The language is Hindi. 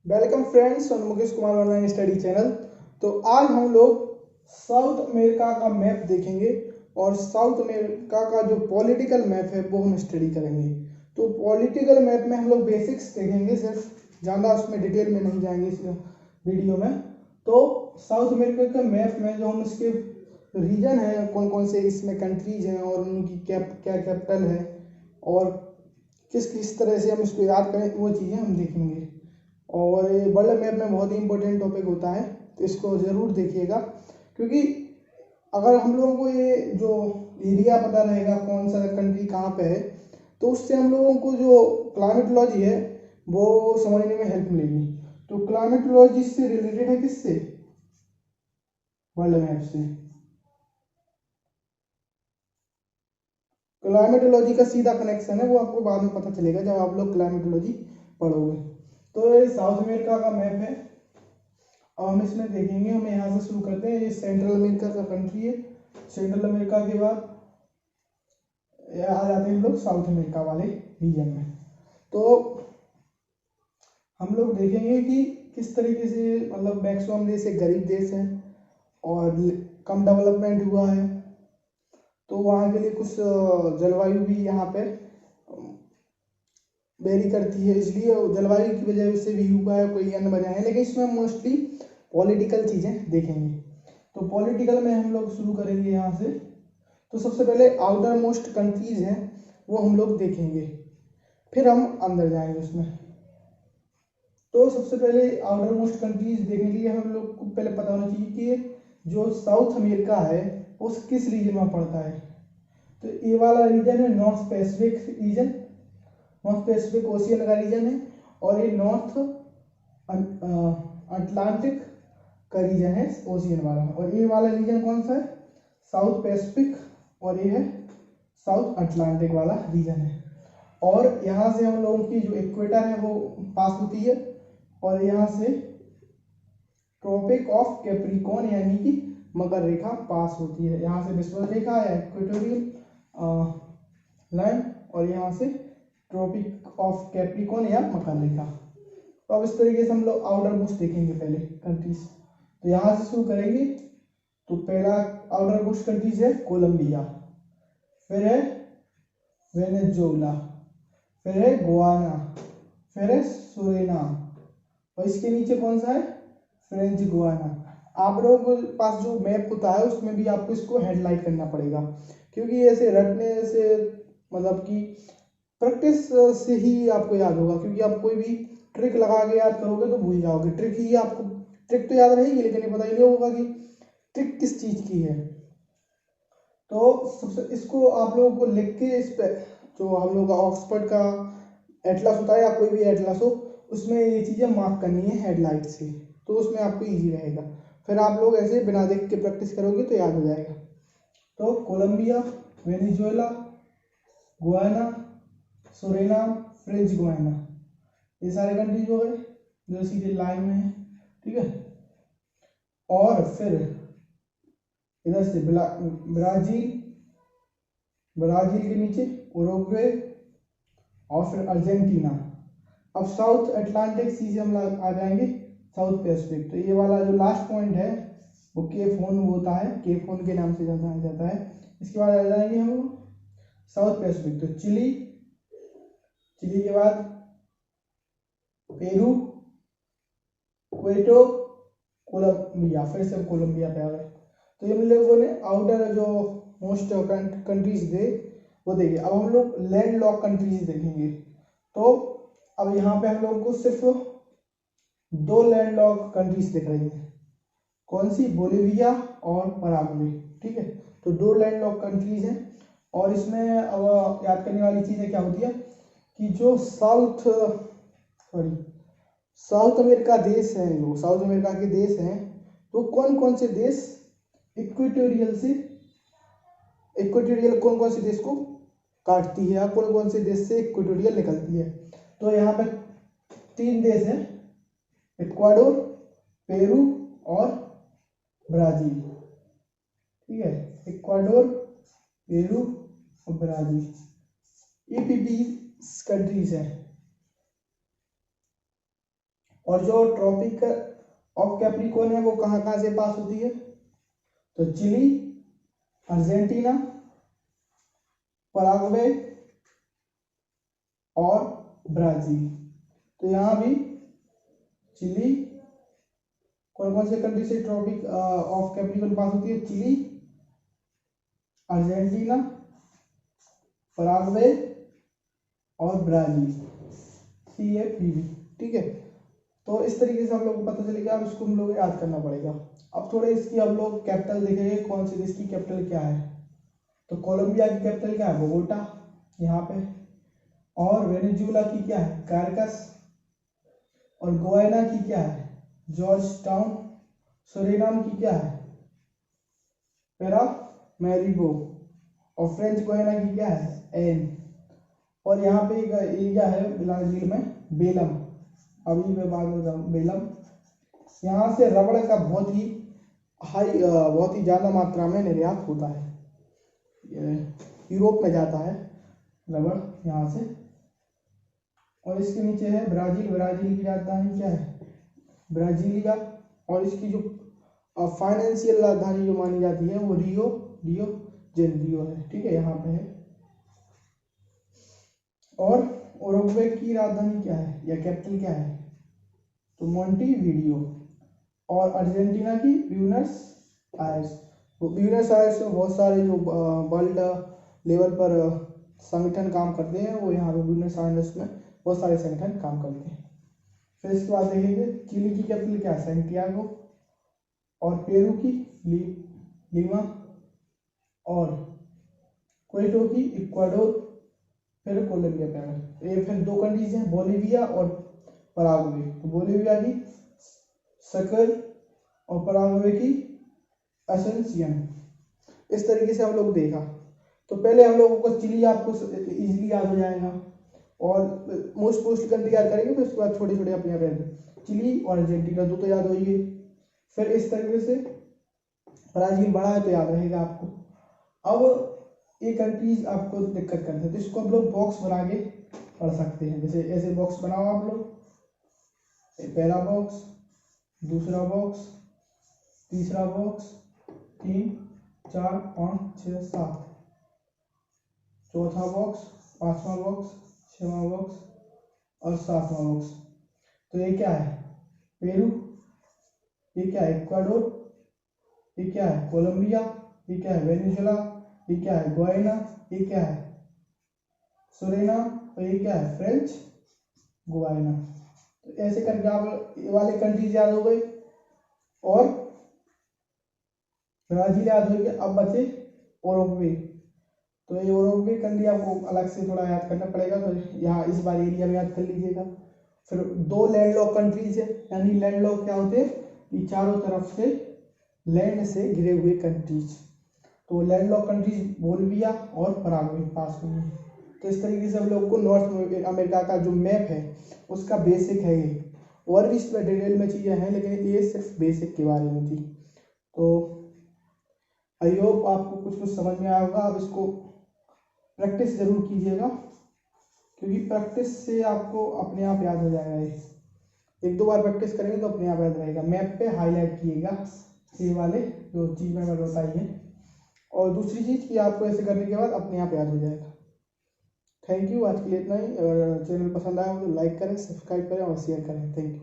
Welcome friends on Mukesh Kumar online study channel. तो आज हम लोग साउथ अमेरिका का मैप देखेंगे और साउथ अमेरिका का जो पॉलिटिकल मैप है वो हम स्टडी करेंगे। तो पॉलिटिकल मैप में हम लोग बेसिक्स देखेंगे, सिर्फ ज़्यादा उसमें डिटेल में नहीं जाएंगे इस वीडियो में। तो साउथ अमेरिका के मैप में जो हम इसके रीजन है, कौन कौन से इसमें कंट्रीज हैं और उनकी क्या कैपिटल है और किस किस तरह से हम इसको याद करें, वो चीज़ें हम देखेंगे। और ये वर्ल्ड मैप में बहुत ही इंपॉर्टेंट टॉपिक होता है, तो इसको ज़रूर देखिएगा, क्योंकि अगर हम लोगों को ये जो एरिया पता रहेगा कौन सा कंट्री कहाँ पे है, तो उससे हम लोगों को जो क्लाइमेटोलॉजी है वो समझने में हेल्प मिलेगी। तो क्लाइमेटोलॉजी से रिलेटेड है किससे? वर्ल्ड मैप से। क्लाइमेटोलॉजी का सीधा कनेक्शन है, वो आपको बाद में पता चलेगा जब आप लोग क्लाइमेटोलॉजी पढ़ोगे। तो ये साउथ अमेरिका का मैप है और हम इसमें देखेंगे। हम यहाँ से शुरू करते हैं। ये सेंट्रल अमेरिका का कंट्री है। सेंट्रल अमेरिका के बाद आ जाते हैं हम लोग साउथ अमेरिका वाले रीजन में। तो हम लोग देखेंगे कि किस तरीके से मतलब मैक्सिमम देश एक गरीब देश है और कम डेवलपमेंट हुआ है, तो वहाँ के लिए कुछ जलवायु भी यहाँ पे वेरी करती है, इसलिए जलवायु की वजह से भी हुआ है, कोई अन्य वजह है, लेकिन इसमें मोस्टली पॉलिटिकल चीज़ें देखेंगे। तो पॉलिटिकल में हम लोग शुरू करेंगे यहाँ से। तो सबसे पहले आउटर मोस्ट कंट्रीज हैं वो हम लोग देखेंगे, फिर हम अंदर जाएंगे उसमें। तो सबसे पहले आउटर मोस्ट कंट्रीज देखने के लिए हम लोग को पहले पता होना चाहिए कि जो साउथ अमेरिका है वो किस रीजन में पड़ता है। तो ये वाला रीजन है north Pacific region, north Pacific ocean का रीजन है, और ये नॉर्थ अटलांटिक का रीजन है ओशियन वाला। और ये वाला रीजन कौन सा है? साउथ पैसिफिक, और ये है साउथ अटलांटिक वाला रीजन है। और यहाँ से हम लोगों की जो इक्वेटर है वो पास होती है, और यहाँ से ट्रॉपिक ऑफ कैप्रिकॉर्न यानी कि मकर रेखा पास होती है। यहाँ से विषुवत रेखा या इक्वेटोरियल लाइन, और यहाँ से ट्रॉपिक ऑफ कैप्रिकॉर्न या मकर रेखा। तो अब इस तरीके से हम लोग आउटर मोस्ट देखेंगे पहले कंट्रीज। तो यहाँ से शुरू करेंगे। तो पहला आउटर मोस्ट कंट्रीज है कोलंबिया, फिर है वेनेजुएला, फिर है गुयाना, फिर है सुरीनाम, और इसके नीचे कौन सा है? French Guiana. आप लोगों के पास जो मैप होता है उसमें भी आपको इसको हेडलाइट करना पड़ेगा, क्योंकि ऐसे रटने से मतलब कि प्रैक्टिस से ही आपको याद होगा, क्योंकि आप कोई भी ट्रिक लगा के याद करोगे तो भूल जाओगे। ट्रिक तो याद रहेगी, लेकिन ये पता ही नहीं होगा कि ट्रिक किस चीज़ की है। तो सबसे इसको आप लोगों को लिख के इस पे जो हम लोग का ऑक्सफोर्ड का एटलस होता है या कोई भी एटलस हो, उसमें ये चीज़ें मार्क करनी है हेडलाइट से, तो उसमें आपको इजी रहेगा। फिर आप लोग ऐसे बिना देख के प्रैक्टिस करोगे तो याद हो जाएगा। तो Colombia, Venezuela, Guyana, Suriname, French Guiana, ये सारे कंट्रीज हो गए जो सीधे लाइन में है, ठीक है। और फिर इधर से ब्राजील, ब्राजील के नीचे उरुग्वे, और फिर अर्जेंटीना। अब साउथ अटलांटिक सी से हम आ जाएंगे साउथ पैसिफिक। तो ये वाला जो लास्ट पॉइंट है वो केप होर्न होता है, केप होर्न के नाम से जाना जाता है। इसके बाद आ जाएंगे हम साउथ पैसिफिक। तो चिली, चिली के बाद पेरू, क्वेटो, कोलंबिया, फिर से कोलंबिया पे आ गए। तो हम लोगों ने आउटर जो मोस्ट कंट्रीज थे वो देखे। अब हम लोग लैंड लॉक कंट्रीज देखेंगे। तो अब यहाँ पे हम लोगों को सिर्फ दो लैंड लॉक कंट्रीज दिख रही है। कौन सी? बोलिविया और पराग्वे, ठीक है। तो दो लैंड लॉक कंट्रीज हैं। और इसमें अब याद करने वाली चीज़ें क्या होती है कि जो साउथ अमेरिका देश हैं, जो साउथ अमेरिका के देश हैं, तो कौन कौन से देश इक्वेटोरियल कौन कौन से देश को काटती है, या कौन कौन से देश से इक्वेटोरियल निकलती है। तो यहाँ पे तीन देश हैं, इक्वाडोर, पेरू और ब्राजील, ठीक है। इक्वाडोर, पेरू और ब्राजील, ये कंट्रीज हैं। और जो ट्रॉपिक ऑफ कैप्रिकॉर्न है वो कहाँ कहाँ से पास होती है, तो चिली, अर्जेंटीना, पराग्वे और ब्राजील। तो यहाँ भी चिली, कौन कौन से कंट्री से ट्रॉपिक ऑफ कैप्रिकॉर्न पास होती है, चिली, अर्जेंटीना, पराग्वे और ब्राजील, CAPB। ठीक है, तो इस तरीके से हम लोग को पता चलेगा। अब इसको हम लोग याद करना पड़ेगा। अब थोड़े इसकी हम लोग कैपिटल देखेंगे, कौन सी देश की कैपिटल क्या है। तो कोलंबिया की कैपिटल क्या है, बोगोटा यहाँ पे। और वेनेजुएला की क्या है, कारकस। और गुयाना की क्या है, जॉर्ज टाउन। सुरीनाम की क्या है, पैरामैरिबो। और फ्रेंच गुयाना की क्या है, एन। और यहाँ पे एक एरिया है ब्राजील में, बेलम। अभी मैं बात कर रहा हूँ बेलम। यहाँ से रबड़ का बहुत ही ज़्यादा मात्रा में निर्यात होता है। यूरोप में जाता है रबड़ यहाँ से। और इसके नीचे है ब्राजील। ब्राजील की राजधानी क्या है, ब्राजीलिया। और इसकी जो फाइनेंशियल राजधानी जो मानी जाती है वो रियो जेनेरियो है। ठीक है, यहाँ पे है। और उरुग्वे की राजधानी क्या है या कैपिटल क्या है, तो मोंटेवीडियो। और अर्जेंटीना की ब्यूनस आयर्स। तो ब्यूनस आयर्स में बहुत सारे जो वर्ल्ड लेवल पर संगठन काम करते हैं, वो यहाँ पे ब्यूनस आयर्स में बहुत सारे संगठन काम करते हैं। फिर इसके बाद देखेंगे चिली की कैपिटल क्या है, सैंटियागो। और पेरू की लीमा। और क्वेटो की इक्वाडोर। फिर कोलंबिया पैरा। ये फिर दो कंट्रीज हैं, बोलीविया और पराग्वे। तो बोलीविया की सकल और पराग्वे की असेंसियन। इस तरीके से हम लोग देखा। तो पहले हम लोगों को चिली आपको इजीली याद हो जाएगा और मोस्ट कंट्री याद करेंगे, तो उसके बाद छोटे छोटे अपने आप चिली और अर्जेंटीना दो तो याद होइए। फिर इस तरीके से ब्राजील बड़ा है तो याद रहेगा आपको। अब ये कंट्रीज आपको दिक्कत करते हैं, तो इसको हम लोग बॉक्स बना के पढ़ सकते हैं। जैसे ऐसे बॉक्स बनाओ आप लोग, पहला बॉक्स, दूसरा बॉक्स, तीसरा बॉक्स, 3 4 5 6 7, चौथा बॉक्स, पांचवा बॉक्स, छठवां बॉक्स और सातवां बॉक्स। तो ये क्या है, पेरू। ये क्या है, इक्वाडोर। ये क्या है, कोलंबिया। ये क्या है, वेनेजुएला। ये क्या है, गुयाना। ये क्या है, सुरीनाम। और ये क्या है, फ्रेंच गुयाना। तो ऐसे करके आप ये वाले कंट्रीज याद हो गए और ब्राजील याद हो गया। अब बचे उरुग्वे। तो ये उरुग्वे कंट्री आपको अलग से थोड़ा याद करना पड़ेगा, तो यहाँ इस बार एरिया में याद कर लीजिएगा। फिर दो लैंडलॉक कंट्रीज है, यानी लैंडलॉक क्या होते हैं, ये चारों तरफ से लैंड से घिरे हुए कंट्रीज। तो लैंडलॉक कंट्रीज बोलिविया और पराग्वे पास में है। तो इस तरीके से हम लोग को नॉर्थ अमेरिका का जो मैप है उसका बेसिक है ये। और भी इसमें डिटेल में चीज़ें हैं, लेकिन ये सिर्फ बेसिक के बारे में थी। तो आई होप आपको कुछ समझ में आया होगा। आप इसको प्रैक्टिस जरूर कीजिएगा, क्योंकि प्रैक्टिस से आपको अपने आप याद हो जाएगा। ये एक दो बार प्रैक्टिस करेंगे तो अपने आप याद रहेगा। मैप पे हाईलाइट कीजिएगा ये वाले जो चीज़ मैंने बताई है। और दूसरी चीज़ कि आपको ऐसे करने के बाद अपने आप याद हो जाएगा। थैंक यू, आज के लिए इतना ही। अगर चैनल पसंद आया हो तो लाइक करें, सब्सक्राइब करें और शेयर करें। Thank you.